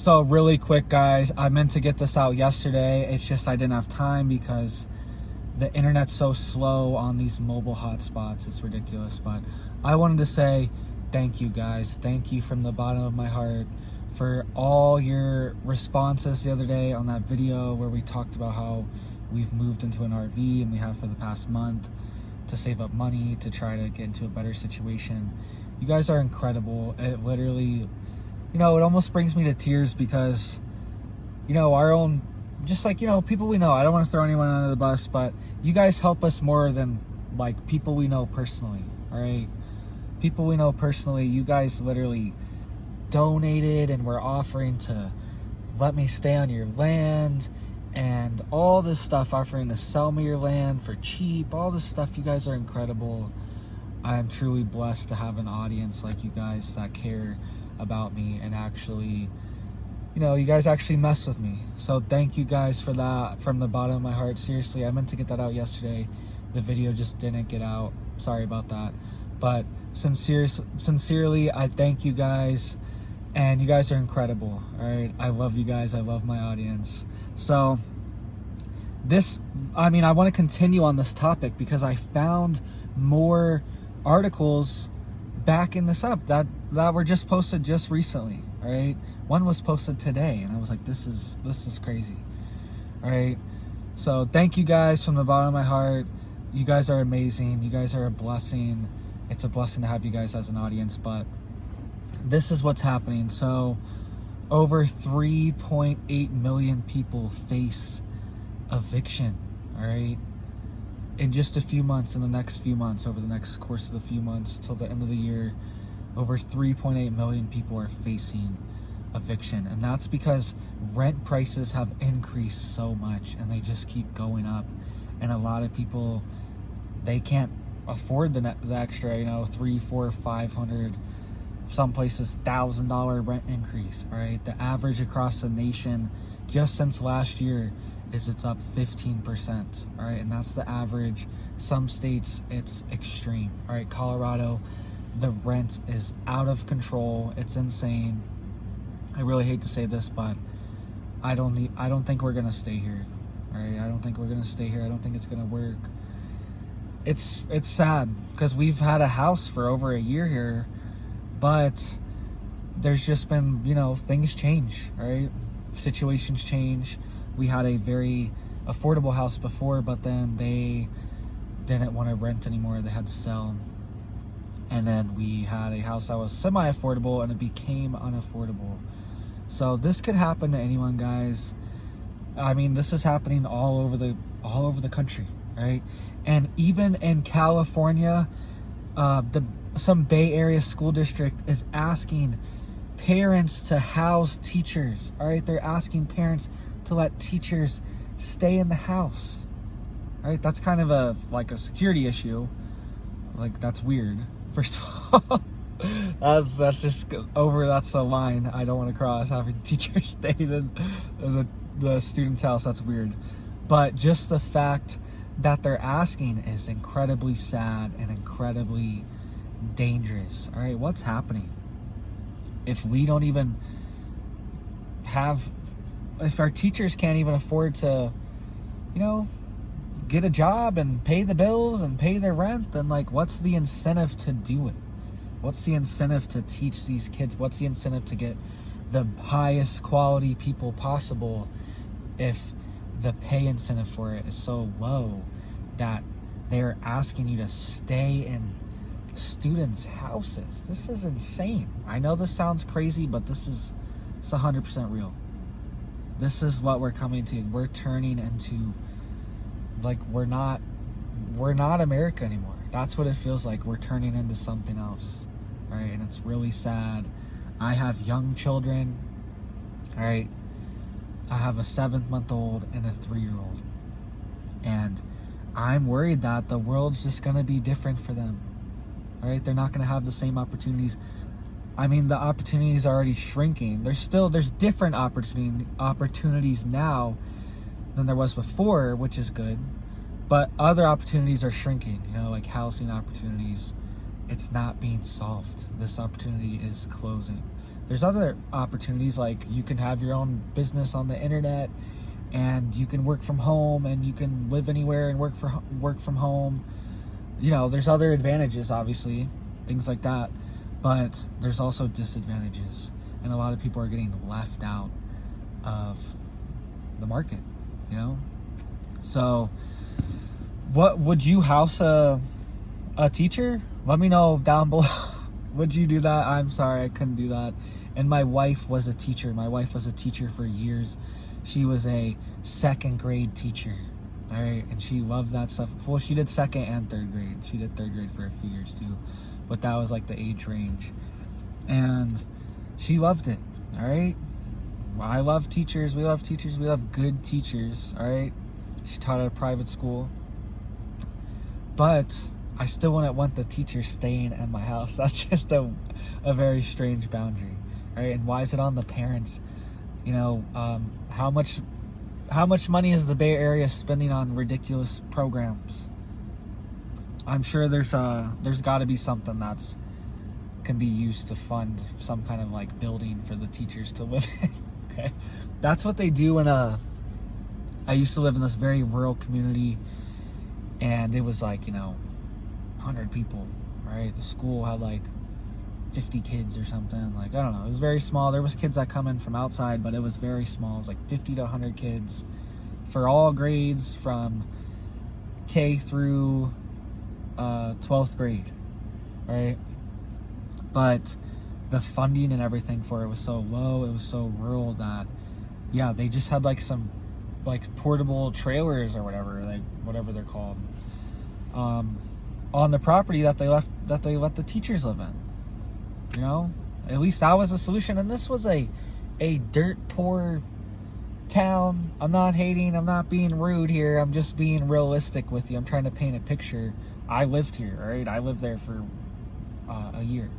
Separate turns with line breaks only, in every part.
So really quick, guys, I meant to get this out yesterday. It's just I didn't have time because the internet's so slow on these mobile hotspots. It's ridiculous. But I wanted to say thank you, guys. Thank you from the bottom of my heart for all your responses the other day on that video where we talked about how we've moved into an RV and we have for the past month to save up money to try to get into a better situation. You guys are incredible. It literally, it almost brings me to tears because, our own, just like, people we know, I don't want to throw anyone under the bus, but you guys help us more than like people we know personally, all right? People we know personally, you guys literally donated and were offering to let me stay on your land and all this stuff, offering to sell me your land for cheap, all this stuff. You guys are incredible. I am truly blessed to have an audience like you guys that care about me and actually, you guys actually mess with me. So thank you guys for that from the bottom of my heart. Seriously, I meant to get that out yesterday. The video just didn't get out. Sorry about that. But sincerely, I thank you guys. And you guys are incredible, all right? I love you guys. I love my audience. So I want to continue on this topic because I found more articles backing this up that were just posted just recently, all right? One was posted today, and I was like, this is crazy, all right? So thank you guys from the bottom of my heart. You guys are amazing. You guys are a blessing. It's a blessing to have you guys as an audience, but this is what's happening. So over 3.8 million people face eviction, all right? In just a few months, in the next few months, over the next course of the few months till the end of the year, over 3.8 million people are facing eviction. And that's because rent prices have increased so much and they just keep going up. And a lot of people, they can't afford the extra, $300, $400, $500, some places $1,000 rent increase, all right? The average across the nation just since last year it's up 15%, all right? And that's the average. Some states it's extreme, all right? Colorado, the rent is out of control. It's insane. I really hate to say this, but I don't think we're gonna stay here, all right? I don't think we're gonna stay here. I don't think it's gonna work. It's sad because we've had a house for over a year here, but there's just been, things change, right? Situations change. We had a very affordable house before, but then they didn't want to rent anymore. They had to sell. And then we had a house that was semi-affordable and it became unaffordable. So this could happen to anyone, guys. This is happening all over the country, right? And even in California, some Bay Area school district is asking parents to house teachers, all right? They're asking parents to let teachers stay in the house, all right? That's kind of a security issue. Like, that's weird. First of all, that's just over. That's the line I don't want to cross, having teachers stay in the student's house. That's weird. But just the fact that they're asking is incredibly sad and incredibly dangerous. All right, what's happening if we don't even if our teachers can't even afford to get a job and pay the bills and pay their rent, then what's the incentive to do it? What's the incentive to teach these kids? What's the incentive to get the highest quality people possible if the pay incentive for it is so low that they're asking you to stay in students' houses? This is insane. I know this sounds crazy, but it's 100% real. This is what we're coming to. We're turning into we're not America anymore. That's what it feels like. We're turning into something else, all right? And it's really sad. I have young children, all right? I have a 7-month-old and a 3-year-old, and I'm worried that the world's just gonna be different for them. All right, they're not gonna have the same opportunities. The opportunities are already shrinking. There's different opportunities now than there was before, which is good, but other opportunities are shrinking. Like housing opportunities, it's not being solved. This opportunity is closing. there's other opportunities, like you can have your own business on the internet, and you can work from home, and you can live anywhere and work from home. You know, there's other advantages, obviously, things like that, but there's also disadvantages, and a lot of people are getting left out of the market, you know? So what would you house a teacher? Let me know down below. Would you do that? I'm sorry, I couldn't do that. And my wife was a teacher. My wife was a teacher for years. She was a second grade teacher. All right, and she loved that stuff. Well, she did second and third grade. She did third grade for a few years too, but that was like the age range, and she loved it. All right, I love teachers. We love teachers. We love good teachers. All right, she taught at a private school, but I still wouldn't want the teacher staying at my house. That's just a very strange boundary. All right, and why is it on the parents? You know, how much money is the Bay Area spending on ridiculous programs? I'm sure there's got to be something that's can be used to fund some kind of like building for the teachers to live in. Okay, that's what they do in I used to live in this very rural community, and it was like, you know, 100 people, right? The school had like 50 kids or something. Like, I don't know, it was very small. There was kids that come in from outside, but it was very small. It was like 50 to 100 kids for all grades from K through 12th grade, right? But the funding and everything for it was so low, it was so rural that, yeah, they just had like some like portable trailers or whatever, like whatever they're called, on the property that they let the teachers live in. You know, at least that was a solution. And this was a dirt poor town. I'm not hating, I'm not being rude here, I'm just being realistic with you. I'm trying to paint a picture. I lived here, all right? I lived there for a year,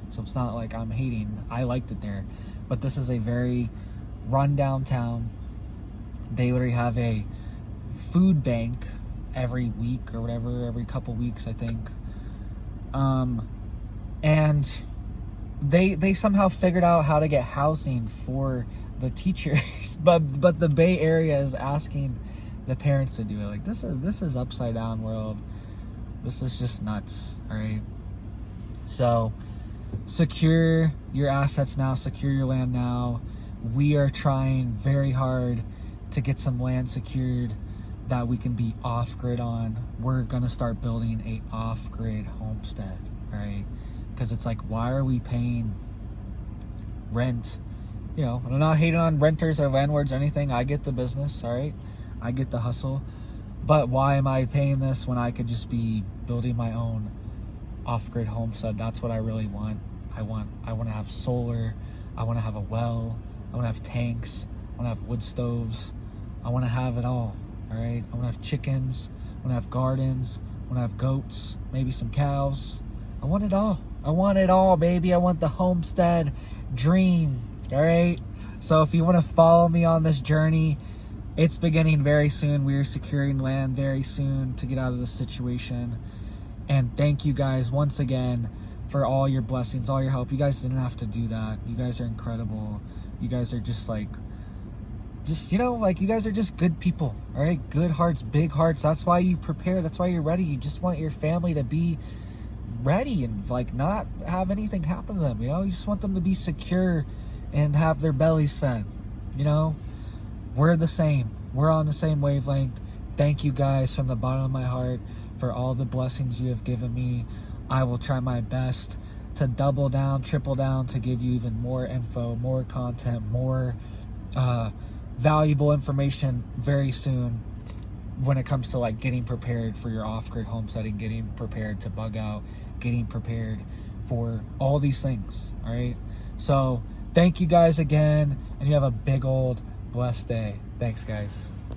so it's not like I'm hating. I liked it there, but this is a very rundown town. They literally have a food bank every week or whatever, every couple weeks, I think. And they somehow figured out how to get housing for the teachers, but the Bay Area is asking the parents to do it. Like, this is upside down world. This is just nuts. All right, so secure your assets now, secure your land now. We are trying very hard to get some land secured that we can be off-grid on. We're gonna start building a off-grid homestead, right? Because it's like, why are we paying rent? You know, I'm not hating on renters or landlords or anything. I get the business, all right? I get the hustle. But why am I paying this when I could just be building my own off-grid homestead? That's what I really want. I want to have solar. I want to have a well. I want to have tanks. I want to have wood stoves. I want to have it all right? I want to have chickens. I want to have gardens. I want to have goats. Maybe some cows. I want it all. I want it all, baby. I want the homestead dream, all right? So if you want to follow me on this journey, it's beginning very soon. We are securing land very soon to get out of this situation. And thank you guys once again for all your blessings, all your help. You guys didn't have to do that. You guys are incredible. You guys are just like, you know, like, you guys are just good people, all right? Good hearts, big hearts. That's why you prepare. That's why you're ready. You just want your family to be ready and like not have anything happen to them, you know? You just want them to be secure and have their bellies fed, you know? We're the same. We're on the same wavelength. Thank you guys from the bottom of my heart for all the blessings you have given me. I will try my best to double down, triple down, to give you even more info, more content, more valuable information very soon when it comes to like getting prepared for your off-grid homesteading, getting prepared to bug out, getting prepared for all these things, all right? So thank you guys again, and you have a big old blessed day. Thanks, guys.